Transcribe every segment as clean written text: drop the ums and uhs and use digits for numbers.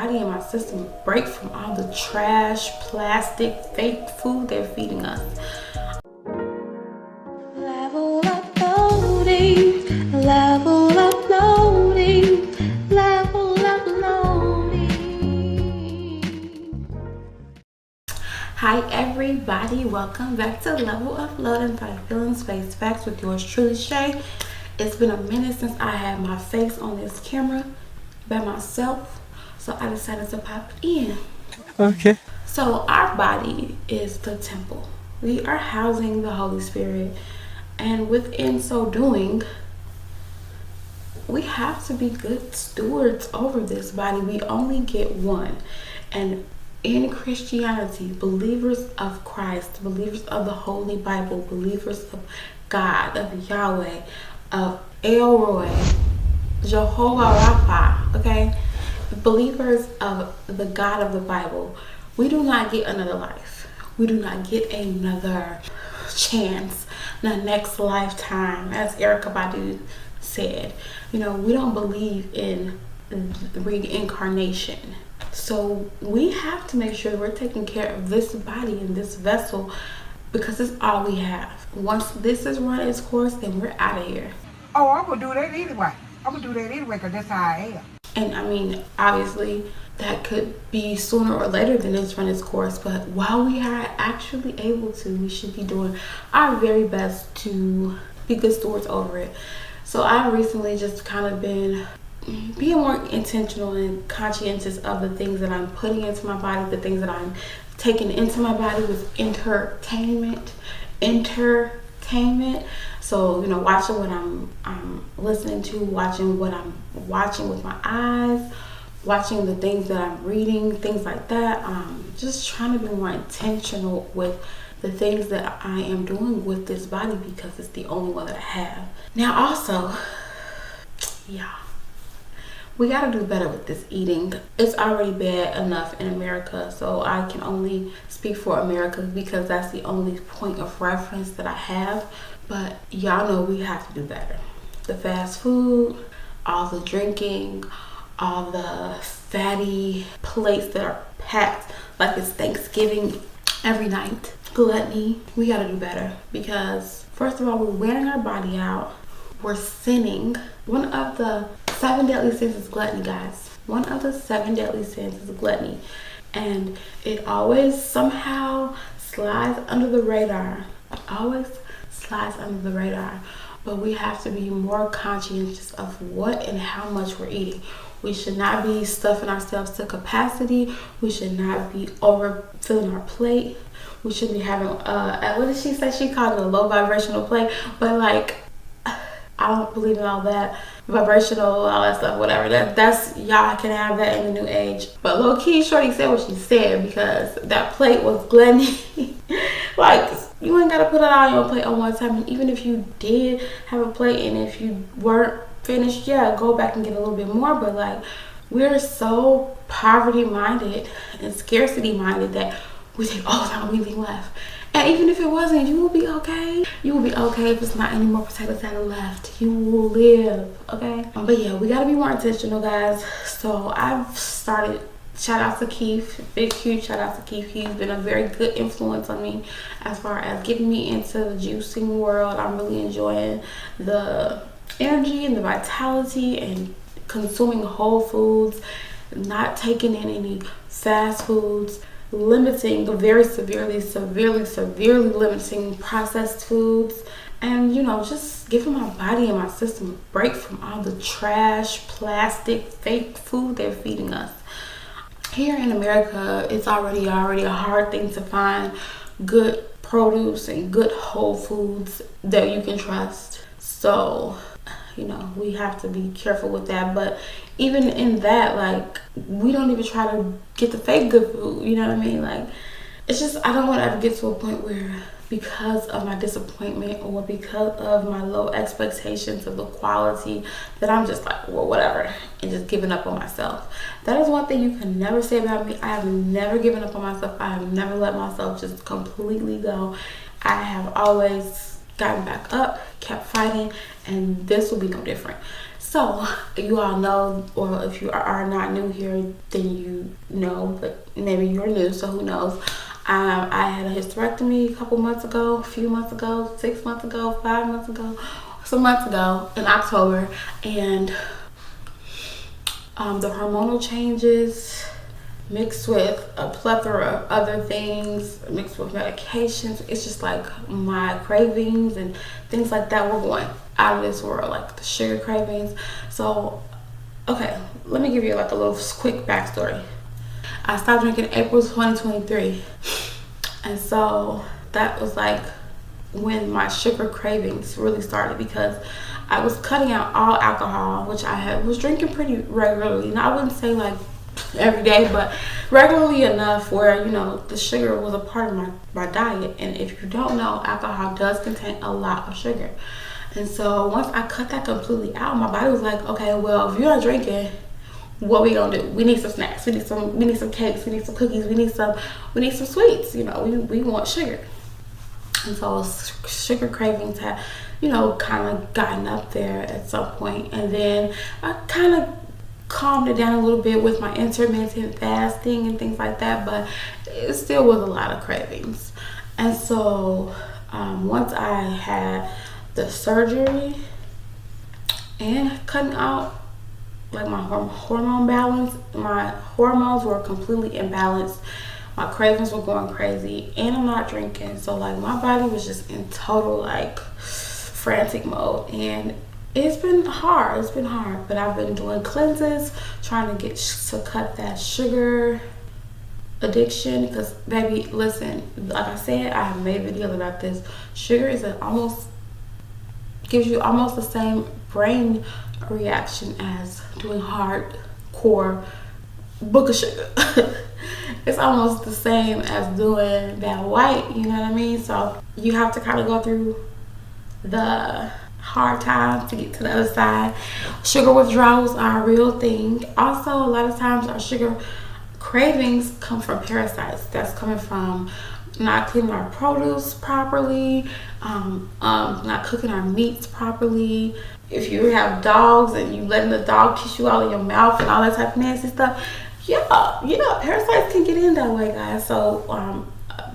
body and my system a break from all the trash, plastic, fake food they're feeding us. Level uploading, level uploading, level uploading. Hi everybody, welcome back to Level Uploading by Feelings Face Facts with yours truly, Shay. It's been a minute since I had my face on this camera by myself, so I decided to pop in. Okay. So our body is the temple. We are housing the Holy Spirit, and within so doing, we have to be good stewards over this body. We only get one. And in Christianity, believers of Christ, believers of the Holy Bible, believers of God, of Yahweh, of El Roy, Jehovah Rapha, okay? Believers of the God of the Bible, we do not get another life. We do not get another chance, the next lifetime, as Erykah Badu said. You know, we don't believe in reincarnation. So we have to make sure we're taking care of this body and this vessel, because it's all we have. Once this is run its course, then we're out of here. Oh, I'm gonna do that anyway. Because that's how I am. And I mean, obviously, that could be sooner or later than it's run its course. But while we are actually able to, we should be doing our very best to be good stewards over it. So I've recently just kind of been being more intentional and conscientious of the things that I'm putting into my body, the things that I'm taking into my body with entertainment. So, you know, watching what I'm listening to, watching what I'm watching with my eyes, watching the things that I'm reading, things like that. Just trying to be more intentional with the things that I am doing with this body, because it's the only one that I have. Now also, we gotta do better with this eating. It's already bad enough in America, so I can only speak for America because that's the only point of reference that I have. But y'all know we have to do better. The fast food, all the drinking, all the fatty plates that are packed like it's Thanksgiving every night. Gluttony, we gotta do better, because first of all, we're wearing our body out. We're sinning. One of the 7 deadly sins is gluttony, guys. One of the 7 deadly sins is gluttony. And it always somehow slides under the radar. But we have to be more conscientious of what and how much we're eating. We should not be stuffing ourselves to capacity. We should not be overfilling our plate. We should be having, what did she say? She called it a low vibrational plate. But like, I don't believe in all that vibrational, all that stuff, whatever. That's y'all can have that in the new age. But low key, Shorty said what she said, because that plate was gluttony. Like, you ain't gotta put it all on your plate at one time. And even if you did have a plate and if you weren't finished, go back and get a little bit more. But like, we're so poverty minded and scarcity minded that we think, oh, not anything left. And even if it wasn't, you will be okay. You will be okay if it's not any more potato salad left. You will live, okay? But yeah, we gotta be more intentional, guys. So I've started, shout out to Keith, big huge shout out to Keith. He's been a very good influence on me as far as getting me into the juicing world. I'm really enjoying the energy and the vitality and consuming whole foods, not taking in any fast foods, limiting, very severely limiting processed foods, and you know, just giving my body and my system a break from all the trash, plastic, fake food they're feeding us. Here in America, it's already a hard thing to find good produce and good whole foods that you can trust. So, you know, we have to be careful with that. But even in that, like, we don't even try to get the fake good food, you know what I mean? Like, it's just, I don't want to ever get to a point where, because of my disappointment or because of my low expectations of the quality, that I'm just like, well, whatever, and just giving up on myself. That is one thing you can never say about me. I have never given up on myself. I have never let myself just completely go. I have always gotten back up, kept fighting, and this will be no different. So So you all know, or if you are not new here, then you know, but maybe you're new, so who knows. I had a hysterectomy a couple months ago, a few months ago, 6 months ago, 5 months ago, some months ago in October. And the hormonal changes mixed with a plethora of other things, mixed with medications, it's just like my cravings and things like that were going out of this world, like the sugar cravings. So, okay, let me give you like a little quick backstory. I stopped drinking April 2023, and so that was like when my sugar cravings really started, because I was cutting out all alcohol, which was drinking pretty regularly. Now I wouldn't say like every day, but regularly enough where, you know, the sugar was a part of my diet. And if you don't know, alcohol does contain a lot of sugar. And so once I cut that completely out, my body was like, okay, well, if you're not drinking, what we gonna do? We need some snacks, we need some cakes, we need some cookies, we need some sweets, you know, we want sugar. And so sugar cravings had, you know, kind of gotten up there at some point. And then I kind of calmed it down a little bit with my intermittent fasting and things like that, but it still was a lot of cravings. And so once I had the surgery and cutting out like my hormone balance, my hormones were completely imbalanced, my cravings were going crazy, and I'm not drinking, so like my body was just in total like frantic mode. And it's been hard, but I've been doing cleanses, trying to cut that sugar addiction, because baby, listen, like I said, I have made videos about this. Sugar is gives you almost the same brain reaction as doing hardcore book of sugar. It's almost the same as doing that white, you know what I mean? So you have to kind of go through the hard times to get to the other side. Sugar withdrawals are a real thing. Also, a lot of times our sugar cravings come from parasites. That's coming from not cleaning our produce properly, not cooking our meats properly. If you have dogs and you letting the dog kiss you all in your mouth and all that type of nasty stuff, yeah, parasites can get in that way, guys. So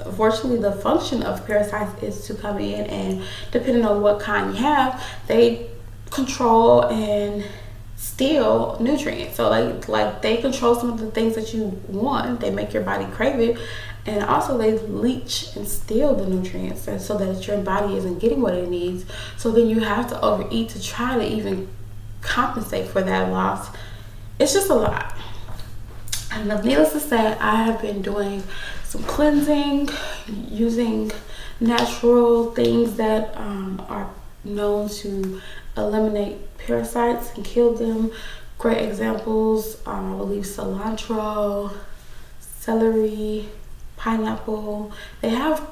unfortunately, the function of parasites is to come in, and depending on what kind you have, they control and steal nutrients. So like they control some of the things that you want. They make your body crave it, and also they leach and steal the nutrients, and so that your body isn't getting what it needs. So then you have to overeat to try to even compensate for that loss. It's just a lot. And needless to say, I have been doing some cleansing, using natural things that are known to eliminate parasites and kill them. Great examples, I believe cilantro, celery, pineapple. They have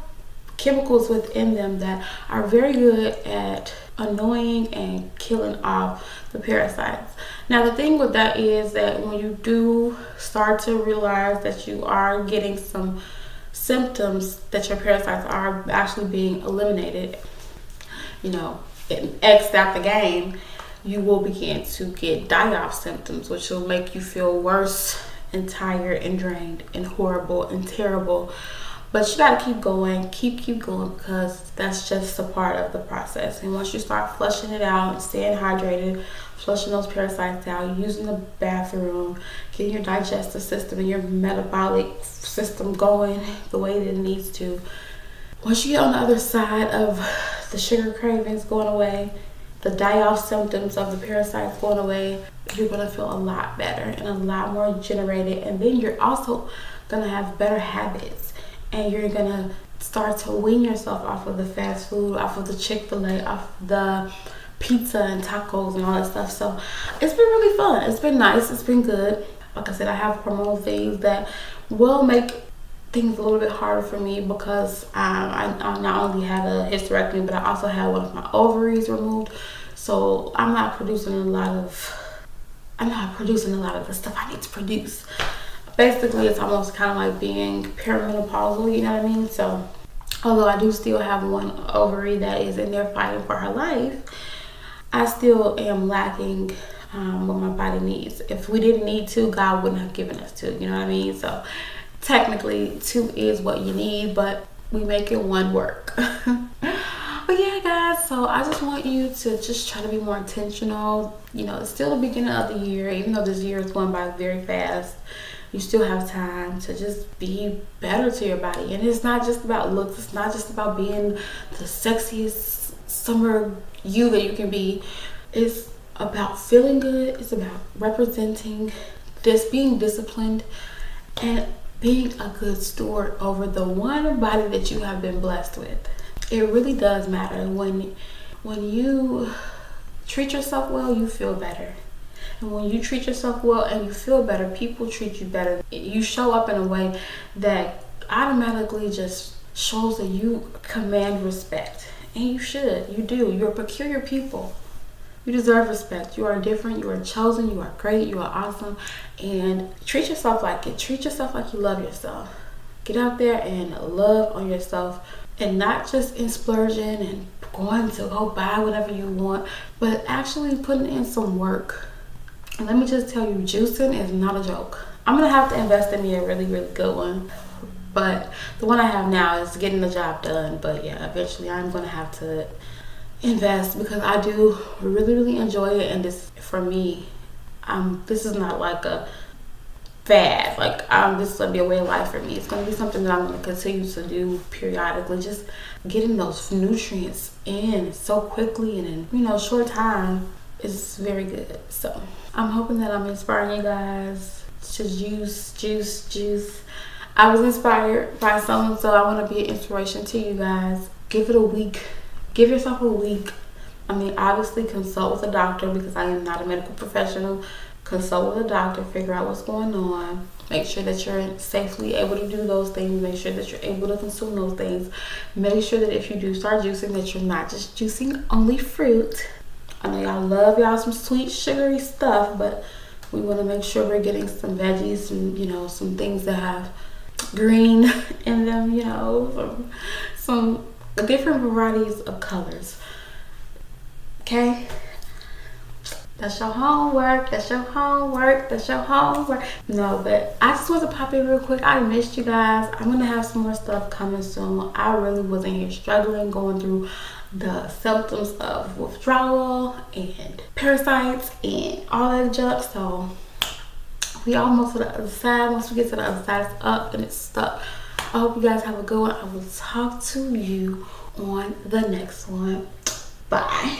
chemicals within them that are very good at annoying and killing off the parasites. Now the thing with that is that when you do start to realize that you are getting some symptoms that your parasites are actually being eliminated, you know, and X'd out the game, you will begin to get die-off symptoms, which will make you feel worse and tired and drained and horrible and terrible. But you gotta keep going, keep going, because that's just a part of the process. And once you start flushing it out, staying hydrated, flushing those parasites out, using the bathroom, getting your digestive system and your metabolic system going the way that it needs to, once you get on the other side of the sugar cravings going away, the die-off symptoms of the parasites going away, you're gonna feel a lot better and a lot more regenerated. And then you're also gonna have better habits. And you're gonna start to wean yourself off of the fast food, off of the Chick-fil-A, off the pizza and tacos and all that stuff. So it's been really fun. It's been nice. It's been good. Like I said, I have hormonal things that will make things a little bit harder for me, because I not only had a hysterectomy, but I also had one of my ovaries removed. So I'm not producing a lot of the stuff I need to produce. Basically, it's almost kind of like being perimenopausal, you know what I mean? So although I do still have one ovary that is in there fighting for her life, I still am lacking what my body needs. If we didn't need 2, God wouldn't have given us 2, you know what I mean? So technically 2 is what you need, but we make it 1 work. But yeah, guys, so I just want you to just try to be more intentional. You know, it's still the beginning of the year. Even though this year is going by very fast, you still have time to just be better to your body. And it's not just about looks. It's not just about being the sexiest summer you that you can be. It's about feeling good. It's about representing this, being disciplined, and being a good steward over the one body that you have been blessed with. It really does matter. When you treat yourself well, you feel better. And when you treat yourself well and you feel better, people treat you better. You show up in a way that automatically just shows that you command respect. And you should. You do. You're peculiar people. You deserve respect. You are different. You are chosen. You are great. You are awesome. And treat yourself like it. Treat yourself like you love yourself. Get out there and love on yourself. And not just in splurging and going to go buy whatever you want, but actually putting in some work. And let me just tell you, juicing is not a joke. I'm going to have to invest in me a really, really good one. But the one I have now is getting the job done. But yeah, eventually I'm going to have to invest because I do really, really enjoy it. And this, for me, this is not like a fad. Like, this is going to be a way of life for me. It's going to be something that I'm going to continue to do periodically. Just getting those nutrients in so quickly and in, short time is very good. So I'm hoping that I'm inspiring you guys to juice. I was inspired by someone, so I want to be an inspiration to you guys. Give it a week. Give yourself a week. I mean, obviously consult with a doctor because I am not a medical professional. Consult with a doctor, figure out what's going on. Make sure that you're safely able to do those things. Make sure that you're able to consume those things. Make sure that if you do start juicing, that you're not just juicing only fruit. I know y'all love y'all some sweet, sugary stuff, but we want to make sure we're getting some veggies and, some things that have green in them, some different varieties of colors. Okay? That's your homework. No, but I just want to pop in real quick. I missed you guys. I'm going to have some more stuff coming soon. I really wasn't here struggling, going through the symptoms of withdrawal and parasites and all that junk. So we almost to the other side. Once we get to the other side, it's up and it's stuck. I hope you guys have a good one. I will talk to you on the next one. Bye.